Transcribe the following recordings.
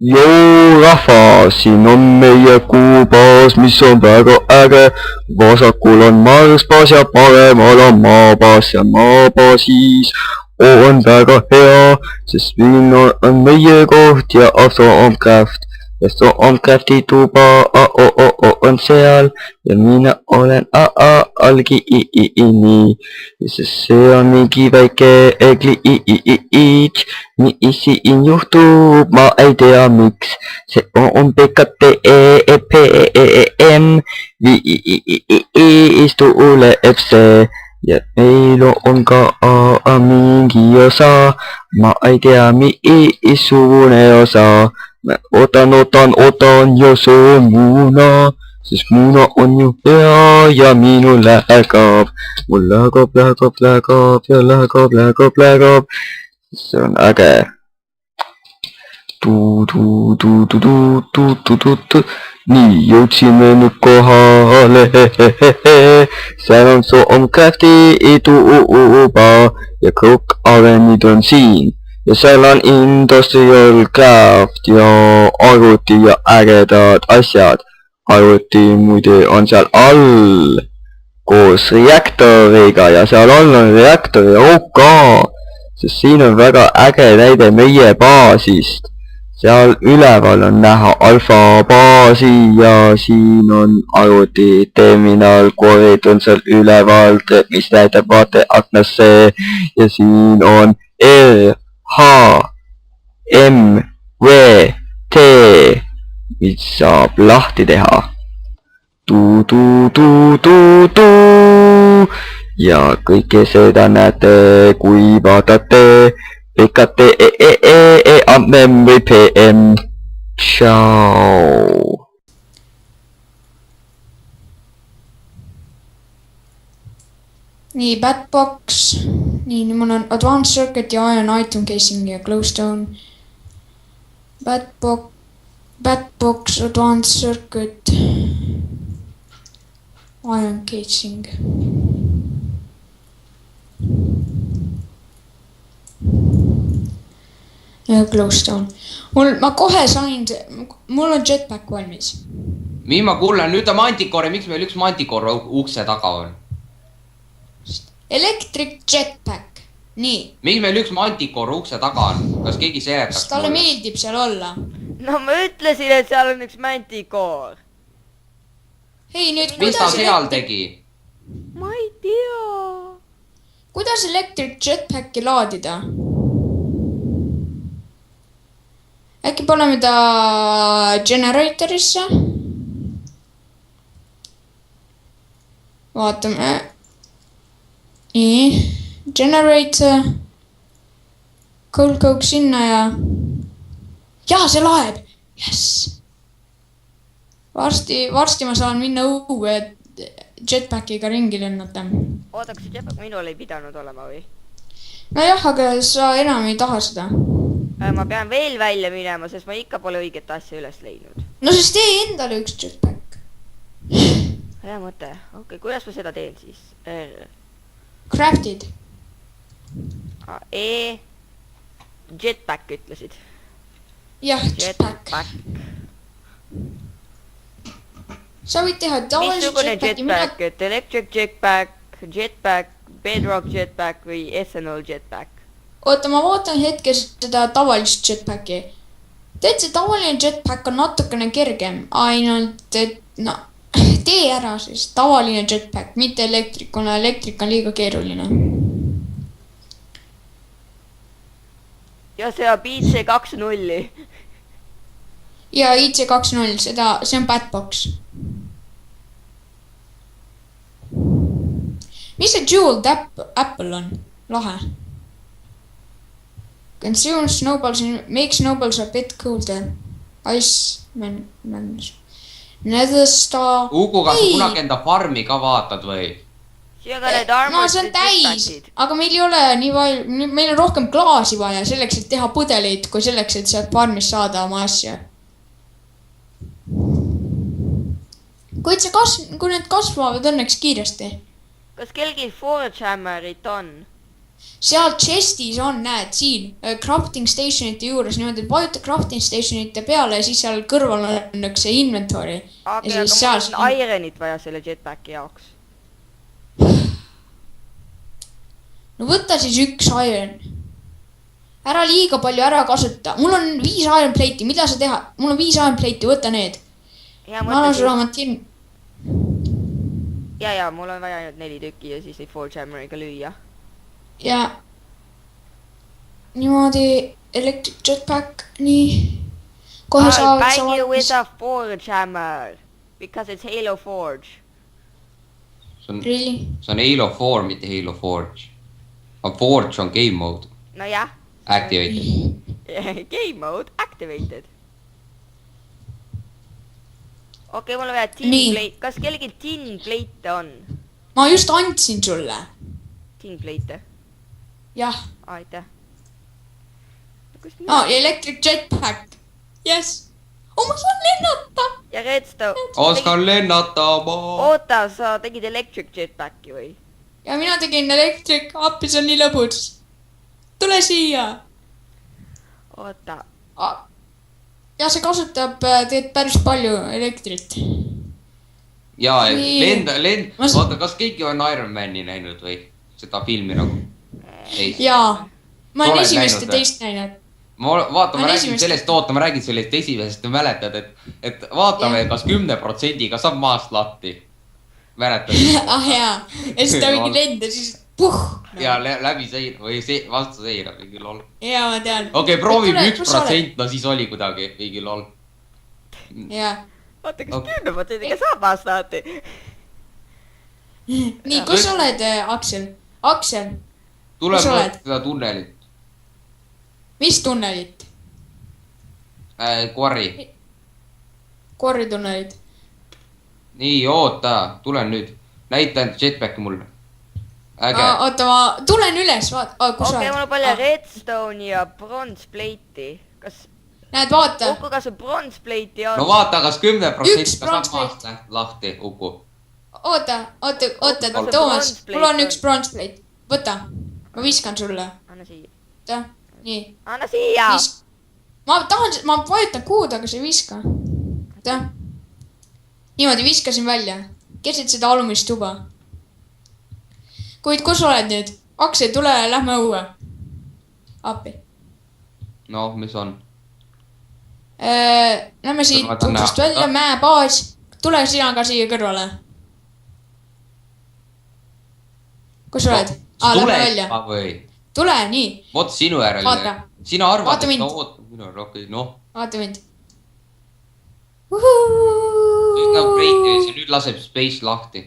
Joo rahva, siin on meie kuubaas, mis on väga äge. Vasakul on Marsbaas ja paremal on Maabaas ja Maabaasis on väga hea, sest siin on meie koht ja Stormcraft. Ja Stormcrafti tuba on seal ja mina olen algiini. Sest see on mingi väike glitch, mis siin juhtub, ma ei tea miks. See on PKTEPM, viis tuleb see. Ja meil on ka mingi osa, ma ei tea missugune osa. Ma ootan ja see on Muuna, sest Muuna on ju hea ja minul läheb. Mul läheb ja läheb. See on äge. Nii, jõudsime nüüd kohale, seal on Stormcrafti tuba ja Crook Avenid on siin. Ja seal on Industrial Craft ja arvuti ja ägedad asjad. Arvuti muide on seal all koos reaktoriga ja seal all on reaktori OK, sest siin on väga äge näide meie baasist. Seal üleval on näha alfa baasi ja siin on arvuti terminal, korid on seal üleval, mis näitab vaateaknasse ja siin on R, H, M, V, T, mis saab lahti teha. Ja kõike seda näete, kui vaatate PKTEEE memory PM. Ciao. Nii, Batbox. Nii, mul on Advanced Circuit ja Iron Item Casing ja Glowstone. Batbox, Advanced Circuit, Iron Casing. Ja Glowstone. Ma kohe sain, mul on jetpack valmis. Miin ma kuulen, nüüd on Manticore, miks meil üks Manticore ukse taga on? Electric jetpack, nii. Miks meil üks Manticore ukse taga on? Kas keegi seletaks mulle? Talle meeldib seal olla. No ma ütlesin, et seal on üks Manticore. Hei, nüüd mis ta seal tegi? Ma ei tea. Kuidas electric jetpacki laadida? Äkki paneme ta generatorisse? Vaatame. Nii, generator. Cold coke sinna ja... Jaa, see laeb! Yes! Varsti ma saan minna uue jetpackiga ringi lennata. Oota, kas see jetpack minul ei pidanud olema või? Nojah, aga sa enam ei taha seda. Ma pean veel välja minema, sest ma ikka pole õiget asja üles leidnud. No siis tee endale üks jetpack. Hea mõte. Okei, kuidas ma seda teen siis? Crafted. Jetpack ütlesid. Jah, jetpack. Sa võid teha tavaliselt jetpacki. Missugune jetpack, et electric jetpack, bedrock jetpack või ethanol jetpack? Oota, ma vaatan hetke seda tavalist jetpacki. Tead, see tavaline jetpack on natukene kergem. Ainult, et no, tee ära siis tavaline jetpack, mitte elektrik, kuna elektrik on liiga keeruline. Ja see on IC20. Ja IC20, see on Batbox. Mis see Jeweled Apple on? Lahe. Consume snowballs and make snowballs a bit colder. Ice man. Nether star. Ugu, kas sa kunagi enda farmi ka vaatad või? No see on täis, aga meil ei ole nii palju, meil on rohkem klaasi vaja selleks, et teha põdeleid, kui selleks, et sealt farmist saada oma asja. Kui need kasvavad õnneks kiiresti. Kas kellgi Forge Hammerit on? seal chest'is on, näed, siin crafting stationite juures niimoodi, et vajuta crafting stationite peale ja siis seal kõrval on üks see inventory. aga Ja siis mul seal- on ironit vaja selle jetpacki jaoks. No võta siis üks iron. Ära liiga palju ära kasuta. Mul on 5 iron plate'i, mida sa teha? Mul on 5 iron plate'i, võta need. ja Ma annan sulle mõtlesin, oma tin-. ja mul on vaja ainult 4 tükki ja siis neid forge hammeriga lüüa. Ja niimoodi electric jetpack, nii. Kohe I'll saavad bang sa you with valmis. a forge hammer because it's Halo Forge. see on Really? Halo 4, mitte Halo Forge. aga Forge on game mode nojah, activated . game mode activated. okei, mul on vaja tin Nii. plate, kas kellelgi tin plate'e on? Ma just andsin sulle. Tin plate'e, Jah. aitäh. Electric jetpack. Yes. Ma saan lennata. ja redstone. oskan lennata ma . oota, sa tegid electric jetpacki või? Ja mina tegin electric, appi, see on nii lõbus. Tule siia. oota, Ja see kasutab teed päris palju elektrit. ja Nii. Ma vaata , kas keegi on Iron Mani näinud või seda filmi nagu ? ei . Jaa. Ma Sa olen oled esimest näinud ja või? teist näinud. vaata , Ma ma olen räägin esimest- sellest , ma räägin sellest esimesest , mäletad , et vaatame , Jah. kas 10%-ga saab maast lahti . mäletad ? Jaa. Ja siis ta mingi lenda , siis puh. ja läbi seina või vastu seina mingi lol . Jaa, ma tean. okei , proovime Tule, kus sa oled? 1%, no siis oli kuidagi mingi lol . Jaa. oota , kas Okei. 10%-ga saab maast lahti? Nii, kus sa oled , Aksel? Aksel, tuleb Kus sa oled? seda tunnelit . mis tunnelit? Quarry . Korritunnelit. nii , oota , tulen nüüd . näita enda jetpacki mulle . äge . Oota, ma tulen üles , vaata , kus sa okei , oled? mul on palju redstone'i ja bronze plate'i. kas , Näed , vaata. Uku , kas sul bronze plate'i on? no vaata , kas 10% Üks saab maast bronze lahti , Uku . Oota , Kas Toomas, bronze mul on plate üks on? bronze plate. Võta, ma viskan sulle. anna siia , Oota, nii. anna siia! Ma tahan , ma vajutan kuud , aga sa ei viska. Oota. Niimoodi viskasin välja. Keset seda alumist tuba. Kuid kus sa oled nüüd? Aksel , tule , lähme õue. Appi. noh , mis on ? Lähme siit Ma tahan uksest näha. välja , mäebaas. Tule sina ka siia kõrvale. Kus sa oled ? Lähme välja . või ? Tule , nii , vot sinu järel Vaata. . sina arvad , Vaata et mind. no oota , minu arvates okei , noh . vaata mind . nüüd läheb breiki ja nüüd laseb space lahti .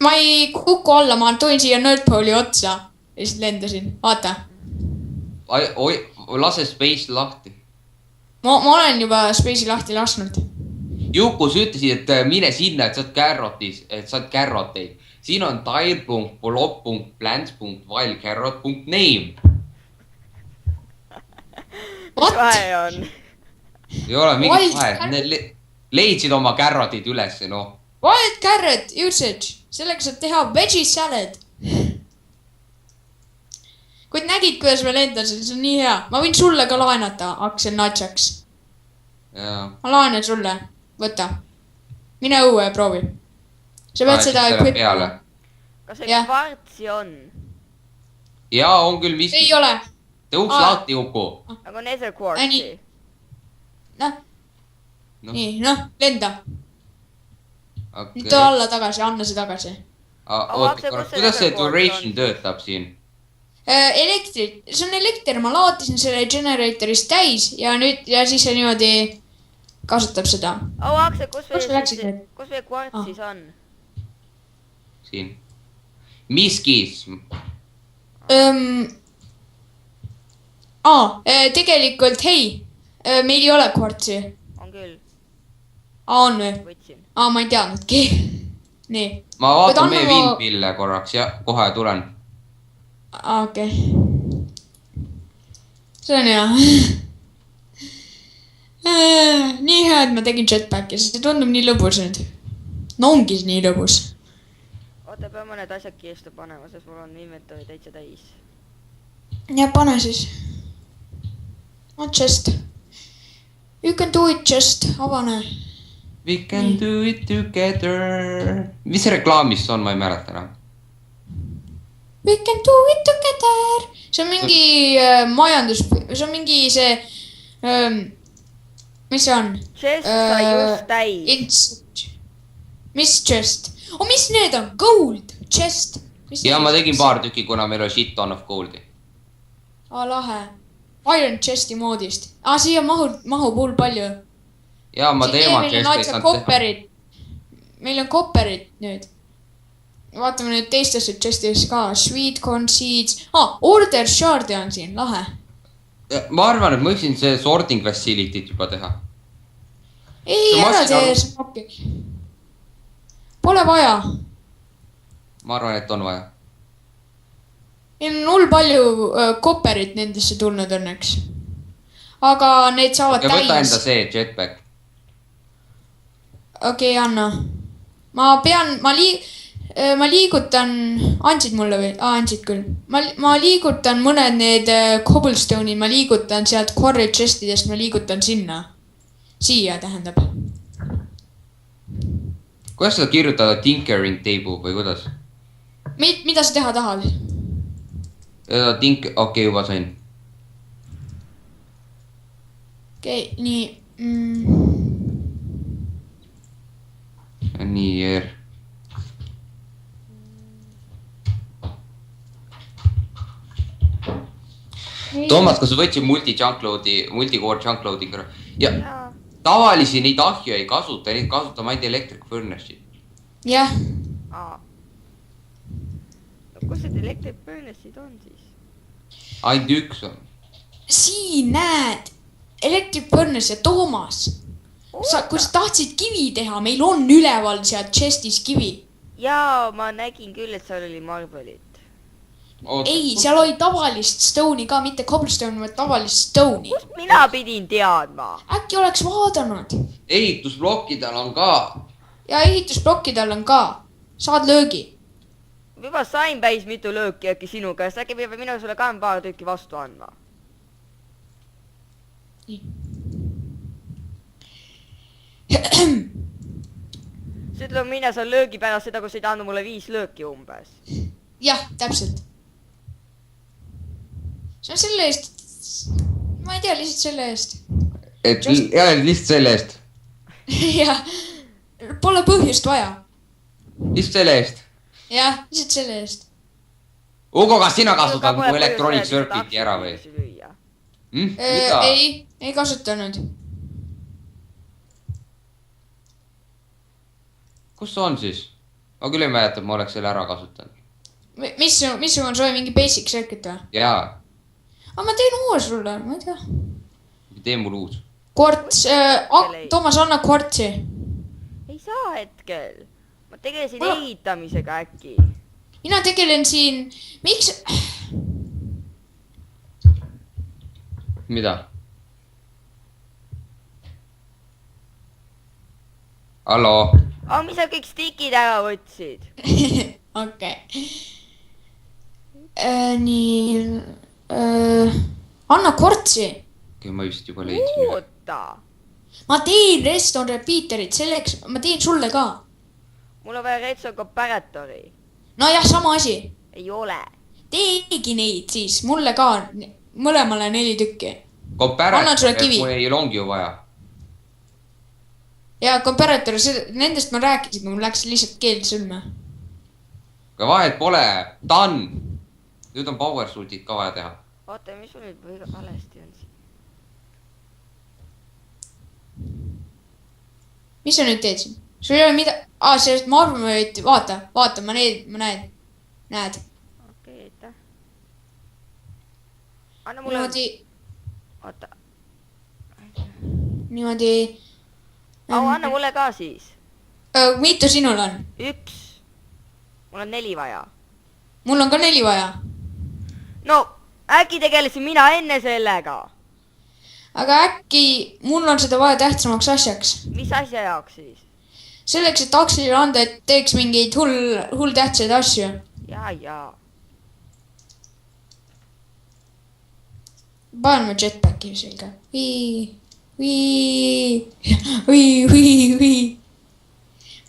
Ma ei kuku alla , ma tulin siia Nerdpole'i otsa ja siis lendasin , vaata . oi , lase space lahti . Ma olen juba Space'i lahti lasknud . Juku , sa ütlesid , et mine sinna , et saad carrot'is , et saad carrot'eid . siin on tile.plop.plants.while carrot.name . What ? vahe on? ei ole mingit Wild vahet , carrot? need leidsid oma carrot'id ülesse , noh . Wild carrot usage , sellega saab teha veggie salad . kuid nägid , kuidas ma lendasin , see on nii hea . ma võin sulle ka laenata , Aksel Natsaks . ja , ma laenan sulle , võta . mine õue ja proovi . sa pead seda equip'ima . kas see Jah. kvartsi on? ja on küll miski ei . ole , tee uks Aa. lahti , Juku . aga nether kvartsi nii. ? noh , noh , nii , noh , lenda . okei nüüd too . alla tagasi , anna see tagasi . oota Aksel, korra , kus see kuidas see nether quartz duration on? töötab siin ? elektrit , see on elekter , ma laotisin selle generatorist täis ja nüüd ja siis see niimoodi kasutab seda . au , Aksel , kus Kus sa läksid nüüd? kus meie kvartsis on ? siin . miskis . tegelikult hei , meil ei ole kvartsi . on küll , On või ? võtsin . Ma ei teadnudki . nii , ma Võid vaatan anna meie mu- windmill'e korraks ja kohe tulen . okei . see on hea . nii hea , et ma tegin jetpacki , sest see tundub nii lõbus nüüd . no ongi nii lõbus . oota , peame need asjad kirstu panema , sest mul on inventory täitsa täis . ja pane siis . no just . You can do it just , avane . We can do it together . mis see reklaamis on , ma ei mäleta enam . We can do it together . see on mingi majandus , see on mingi see mis see on ? Chest sai just täis . mis chest ? mis need on ? Gold chest . ja ma tegin paar tükki , kuna meil on shit ton of gold'i . lahe . Iron chest'i moodist . siia mahub hull palju . ja ma teemat meil on chest'i otsa kopperid . meil on kopperid nüüd . vaatame nüüd teistesse chest'is ka . Sweet corn seeds . Order shard'i on siin , lahe . ma arvan , et ma võiksin see sorting facility't juba teha . ei , See ära masin tee on- snappi . Pole vaja . ma arvan , et on vaja . meil on hull palju kopperit nendesse tulnud õnneks . aga need saavad ja võta enda täis . see jetpack . okei , anna . ma liigutan , andsid mulle või ? andsid küll . ma liigutan mõned need cobblestone'id , ma liigutan sealt quarry chest'idest , ma liigutan sinna . siia tähendab . kuidas seda kirjutada , tinkering table või kuidas ? mida sa teha tahad ? okei , juba sain . okei , nii nii , Toomas , kas sa võtsid multi-core junk load'i kõrva ? ja jaa . tavalisi neid ahju ei kasuta , neid kasutame ainult electric furnace'i . jah , aa . no kus need electric furnace'id on siis ? ainult üks on . siin näed , electric furnace ja Toomas . kui sa tahtsid kivi teha , meil on üleval seal chest'is kivi . jaa , ma nägin küll , et seal oli marbelit . ei , seal oli tavalist stone'i ka , mitte cobblestone , vaid tavalist stone'i . kust mina pidin teadma ? äkki oleks vaadanud ehitusblokkidel on ka . ja ehitusplokkidel on ka , saad löögi . juba sain päris mitu lööki äkki sinu käest , äkki peab minu sulle ka paar tükki vastu andma . see ütleb , mine sa löögi pärast seda , kui sa ei andnud mulle 5 lööki umbes . jah , täpselt . see on selle eest , ma ei tea , lihtsalt selle eest . et jah , lihtsalt selle eest . jah , pole põhjust vaja . lihtsalt selle eest . jah , lihtsalt selle eest . Ugo , kas sina kasutad mu electronic circuit'i ära või ? mida ? ei kasutanud . kus see on siis ? ma küll ei mäleta , et ma oleks selle ära kasutanud . missugune see oli , mingi basic circuit või ? jaa , aga ma teen uue sulle , ma ei tea . tee mul uus . kvarts , Toomas , anna kvartsi . ei saa hetkel . ma tegelesin Ma- ehitamisega äkki . mina tegelen siin , miks , mida ? hallo ? aga mis sa kõik stikid ära võtsid ? okei . nii , anna kvartsi . okei , ma vist juba leidsin ühe . oota . ma teen redstone repeater'it , selleks ma teen sulle ka . mul on vaja redstone comparatori . nojah , sama asi . ei ole . teegi neid siis , mulle ka , mõlemale 4 tükki . Annan sulle kivi. mul ei ongi ju vaja . ja comparator , nendest ma rääkisin , mul läks lihtsalt keel sõlme . aga vahet pole , done . nüüd on power sultid ka vaja teha . oota , mis sul nüüd väga valesti on siin ? mis sa nüüd teed siin ? sul ei ole mida , sellest ma arvan , et vaata , ma näen , näed . okei , aitäh . anna mulle . niimoodi , oota . niimoodi . anna mulle ka siis . mitu sinul on ? 1 . mul on 4 vaja . mul on ka 4 vaja . no äkki tegelesin mina enne sellega . aga äkki mul on seda vaja tähtsamaks asjaks . mis asja jaoks siis ? selleks, et Akselile anda, et teeks mingeid hull tähtsaid asju. ja. Paneme jetpacki selga.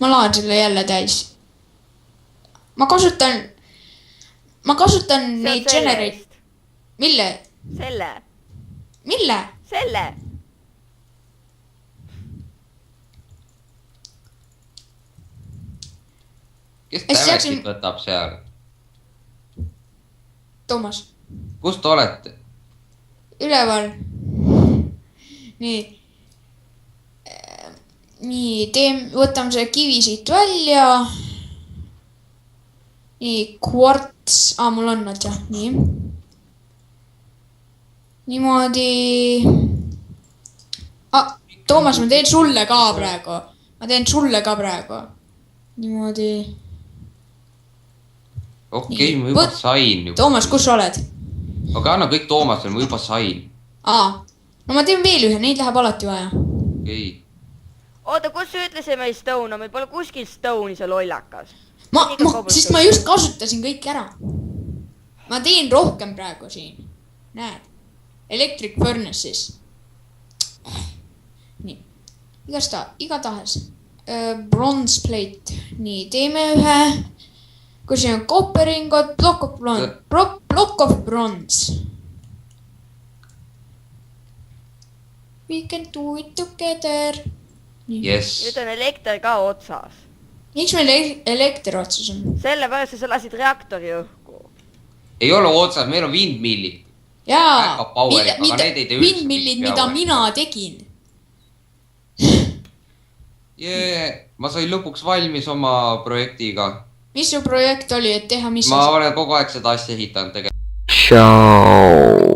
Ma laen selle jälle täis. Ma kasutan neid generate. Mille? Mille? Selle. kes Es tävetit võtab seal? Toomas. Kus te olete? Üleval. Nii. Võtame selle kivi siit välja. Nii, kvarts. Mul on nad jah, nii. Niimoodi. Toomas, ma teen sulle ka praegu. Niimoodi. Okei, ma juba sain juba. Toomas, kus sa oled? Aga anna kõik Toomasele, ma juba sain. No ma teen veel ühe, neid läheb alati vaja. Okei. Oota, kus sa ütlesime Stone, meil pole kuskil Stone'i see lollakas. Sest ma just kasutasin kõik ära. Ma teen rohkem praegu siin. Näed. Electric furnaces. Nii. Igatahes. Bronze plate. Nii, teeme ühe. Kui siin on kopperingot, block of bronze. We can do it together. Yes. Nüüd on elekter ka otsas. Miks meil elekter otsas on? Sellepärast, et sa lasid reaktori õhku. Ei ole otsas, meil on windmillid. Jaa, windmillid, mida mina tegin. Ma sain lõpuks valmis oma projektiga. Mis su projekt oli, et teha mis? Ma olen kogu aeg seda asja ehitanud tegelikult. Tšau.